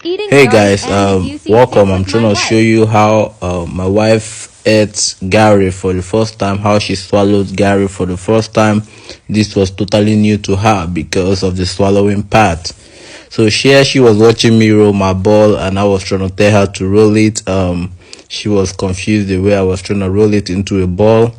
Eating Hey garri guys, and egusi welcome. tastes I'm like trying my to show life. you how my wife ate garri for the first time, how she swallowed garri for the first time. This was totally new to her because of the swallowing part. So she was watching me roll my ball and I was trying to tell her to roll it. She was confused the way I was trying to roll it into a ball.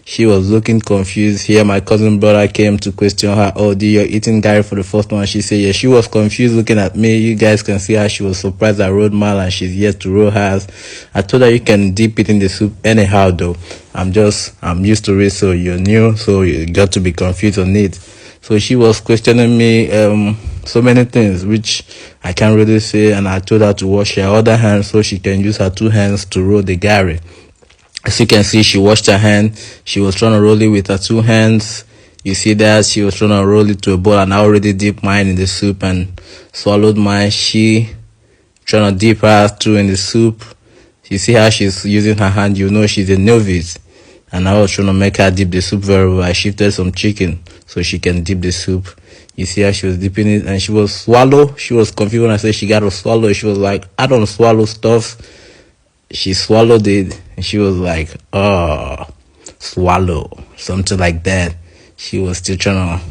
She was looking confused. Here, my cousin brother came to question her. Oh, did you're eating Gary for the first one? She said, yeah. She was confused looking at me. You guys can see how she was surprised I rolled mine and she's yet to roll hers. I told her you can dip it in the soup anyhow, though. I'm used to it, so you're new, so you got to be confused on it. So she was questioning me so many things, which I can't really say. And I told her to wash her other hand so she can use her two hands to roll the Gary. As you can see, she washed her hand. She was trying to roll it with her two hands. You see that she was trying to roll it to a ball, and I already dipped mine in the soup and swallowed mine. She trying to dip her too in the soup. You see how she's using her hand. You know she's a novice. And I was trying to make her dip the soup very well. I shifted some chicken so she can dip the soup. You see how she was dipping it, and she was swallow. She was confused when I said she got to swallow. She was like, I don't swallow stuff. She swallowed it and she was like, oh, swallow, something like that. She was still trying to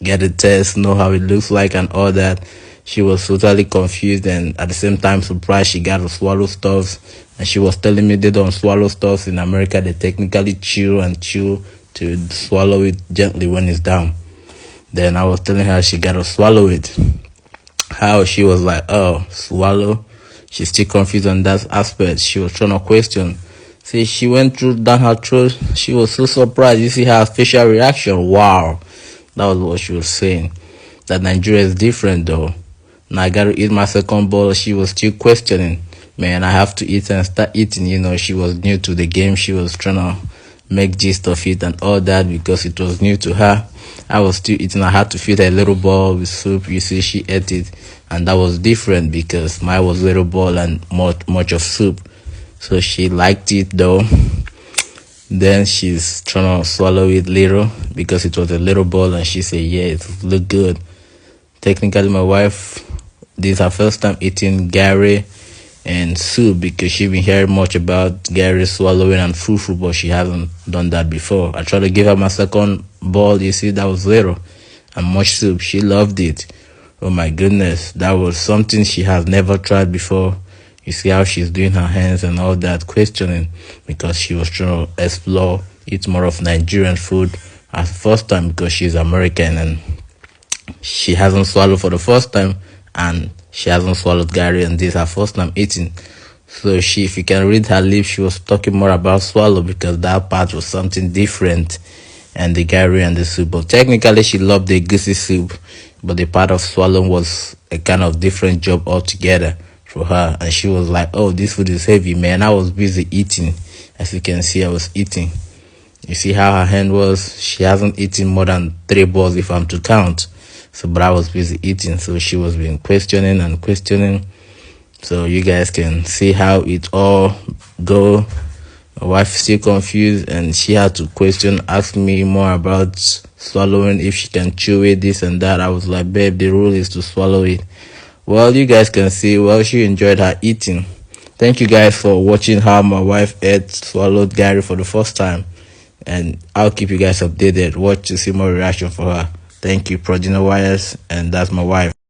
get a test, know how it looks like and all that. She was totally confused and at the same time surprised she got to swallow stuff. And she was telling me they don't swallow stuff in America. They technically chew and chew to swallow it gently when it's down. Then I was telling her she got to swallow it. How she was like, oh, swallow. She's still confused on that aspect. She was trying to question. See, she went through down her throat. She was so surprised. You see her facial reaction. Wow. That was what she was saying. That Nigeria is different though. Now I gotta eat my second bowl. She was still questioning. Man, I have to eat and start eating. You know, she was new to the game. She was trying to make gist of it and all that because it was new to her. I was still eating. I had to feed her a little bowl with soup. You see, she ate it, and that was different because mine was little bowl and much of soup. So she liked it though. Then she's trying to swallow it little because it was a little bowl, and she said, "Yeah, it looked good." Technically, my wife, this is her first time eating Gary and soup because she been hearing much about Gary swallowing and fufu, but she hasn't done that before. I tried to give her my second bowl. You see, that was little and much soup. She loved it. Oh my goodness, that was something she has never tried before. You see how she's doing her hands and all that, questioning because she was trying to explore, eat more of Nigerian food at the first time because she's American and she hasn't swallowed for the first time and she hasn't swallowed Gary and this is her first time eating. So she, if you can read her lips, she was talking more about swallow because that part was something different and the Gary and the soup. But technically she loved the egusi soup, but the part of swallowing was a kind of different job altogether for her. And she was like, oh, this food is heavy, man. I was busy eating. As you can see, I was eating. You see how her hand was? She hasn't eaten more than 3 balls if I'm to count. So, but I was busy eating, so she was being questioning and questioning. So you guys can see how it all go. My wife still confused, and she had to question, ask me more about swallowing, if she can chew it, this and that. I was like, babe, the rule is to swallow it. Well, you guys can see, well, she enjoyed her eating. Thank you guys for watching how my wife swallowed Gary for the first time. And I'll keep you guys updated. Watch to see more reaction for her. Thank you, Progeny Wires, and that's my wife.